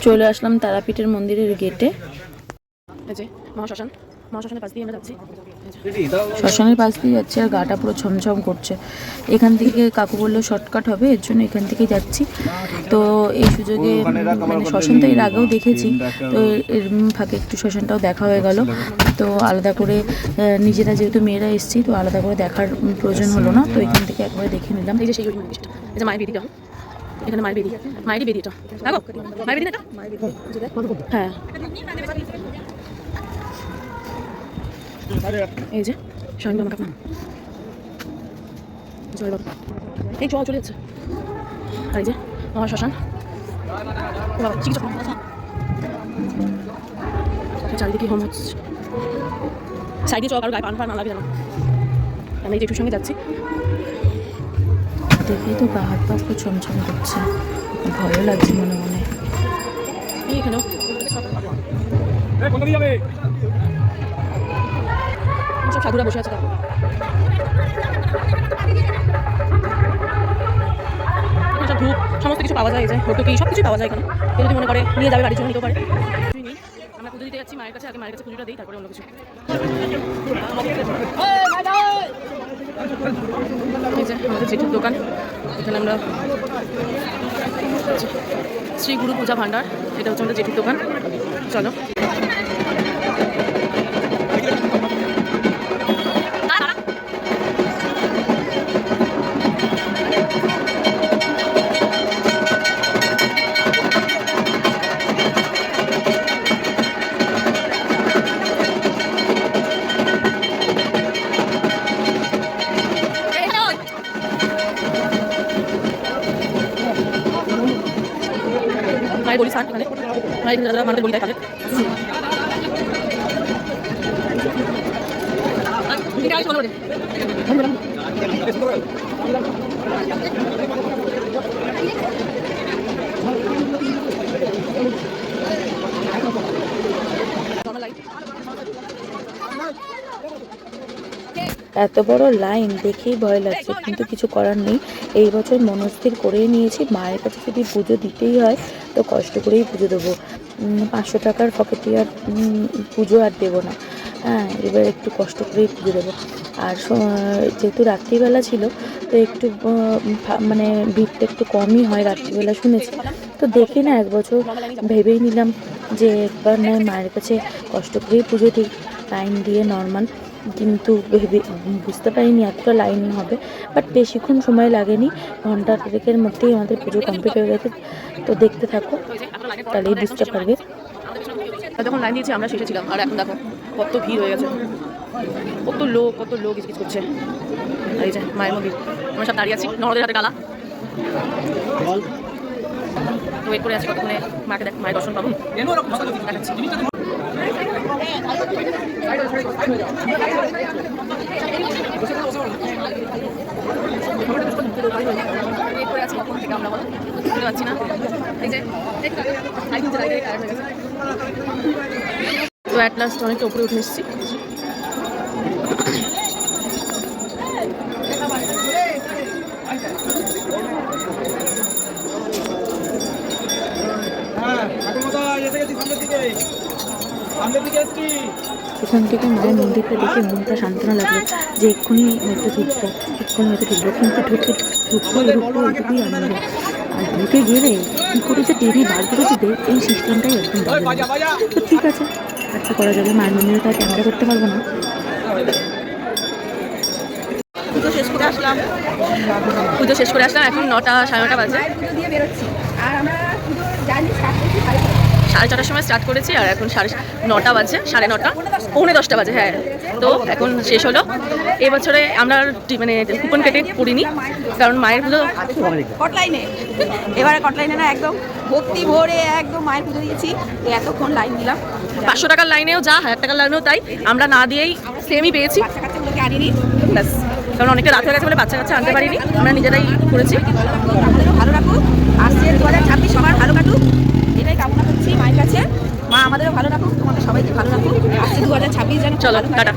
চলে আসলাম তারাপীঠের মন্দিরের গেটে। মহাশ্মশানের পাশ দিয়ে আমরা যাচ্ছি, শ্মশানের পাশ দিয়ে যাচ্ছি আর গাটা পুরো ছমছম করছে। এখান থেকে কাকু বললো শর্টকাট হবে, এর জন্য এখান থেকেই যাচ্ছি। তো এই সুযোগে মানে শ্মশান তো এর আগেও দেখেছি, তো এর ফাঁকে একটু শ্মশানটাও দেখা হয়ে গেল। তো আলাদা করে নিজেরা যেহেতু মেয়েরা এসেছি, তো আলাদা করে দেখার প্রয়োজন হলো না, তো এখান থেকে একবারে দেখে নিলাম। এই যে সেই মন্দিরটা, এই যে মায়ের বেদিটা, এখানে মায়ের বেদিটা দেখো, মায়ের বেদি না, হ্যাঁ এই যে স্বয়ং কাকা, জয় বাবা, এই চলে যাচ্ছে। আর এই যে মহাশ্মশান, চারিদিকে হোম হচ্ছে, সাইডে চল কারো গায়ে পান ফান লাগবে জানো। আমি এই জেঠুর সঙ্গে যাচ্ছি, দেখেই তো গা হাত পা খুব ছমছম করছে, ভয়ও লাগছে মনে মনে। এইখানেও সব সাধুরা বসে আছে, ধূপ সমস্ত কিছু পাওয়া যায়, এই যে ভর্তুকি সব কিছুই পাওয়া যায় এখানে। কেউ যদি মনে করে নিয়ে যাবে বাড়ির জন্য নিতেও পারে। আমরা পুজো দিতে যাচ্ছি মায়ের কাছে, আগে মায়ের কাছে পুজোটা দিই, তারপরে অন্য কিছু। এই যে আমাদের জেঠুর দোকান, এখানে আমরা শ্রী গুরু পূজা ভান্ডার, এটা হচ্ছে আমাদের জেঠুর দোকান। চলো মায়ের বলি স্যার, এখানে মায়ের যারা মানুষের বলি দেয় তাদের এত বড় লাইন দেখেই ভয় লাগছে, কিন্তু কিছু করার নেই। এই বছর মনস্থির করেই নিয়েছি, মায়ের কাছে যদি পুজো দিতেই হয় তো কষ্ট করেই পুজো দেবো। 500 টাকার পকেটে আর পুজো আর দেবো না। হ্যাঁ, এবার একটু কষ্ট করেই পুজো দেবো। আর যেহেতু রাত্রিবেলা ছিল, তো একটু মানে ভিড়টা একটু কমই হয় রাত্রিবেলা শুনেছি। তো দেখি না, এক বছর ভেবেই নিলাম যে একবার নয় মায়ের কাছে কষ্ট করেই পুজো দিই, লাইন দিয়ে নর্মাল। কিন্তু ভেবে বুঝতে পারিনি এতটা লাইন হবে, বাট বেশিক্ষণ সময় লাগেনি, ঘন্টা দেড়েকের মধ্যেই আমাদের পুজো কমপ্লিট হয়ে গেছে। তো দেখতে থাকো, তাহলেই বুঝতে পারবে। যখন লাইন দিয়েছি আমরা শেষে ছিলাম, আর এখন দেখো কত ভিড় হয়ে গেছে, কত লোক কিছু করছে। এই যে মায়ের মন্দির, আমরা সব দাঁড়িয়ে আছি, নরদের হাতে গালা ওয়েট করে আছি কতক্ষণে মায়ের দর্শন পাবো। দেখাচ্ছি আমরা বুঝতে পারছি না। তো অ্যাট লাস্ট অনেকটা উপরে উঠে এসেছি। এখান থেকে মায়ের মন্দিরটা দেখে মনটা সান্ত্বনা লাগলো যে এক্ষুনি হয়তো ঢুকবো, কিন্তু ঢুকবো এটুকুই আনন্দ। আর ঢুকে গেলে কী করে যে টেনে বার করে দেবে, এই সিস্টেমটাই একদম ভালো। তো ঠিক আছে, আর কি করা যাবে, মায়ের মন্দিরে তো আর ক্যামেরা করতে পারবো না। পুজো শেষ করে আসলাম, এখন 9টা সাড়ে 9টা বাজে। সাড়ে 4টার সময় স্টার্ট করেছি, আর এখন 9টা বাজে, 9:30 পৌনে 10টা বাজে। হ্যাঁ, তো এখন শেষ হলো। এবছরে আমরা মানে কুপন কেটে করিনি, কারণ মায়ের পুজো এবারে কটলাইনে না, একদম ভক্তি ভরে একদম মায়ের পুজো দিয়েছি। এতক্ষণ লাইন দিলাম, 500 টাকার লাইনেও যা, 1000 টাকার লাইনেও তাই, আমরা না দিয়েই সেমই পেয়েছি। বাচ্চাগুলোকে আনিনি, ব্যাস, কারণ অনেকটা রাত হয়ে গেছে বলে বাচ্চা কাচ্চা আনতে পারিনি, আমরা নিজেরাই করেছি। ভালো রাখুক, আসছে 2026 সবার ভালো কাটুক, এটাই কামনা করছি মায়ের কাছে। মা আমাদেরও ভালো রাখুক, তোমাদের সবাইকে ভালো রাখুক। আসছে 2026 যেন। চলো টাটা।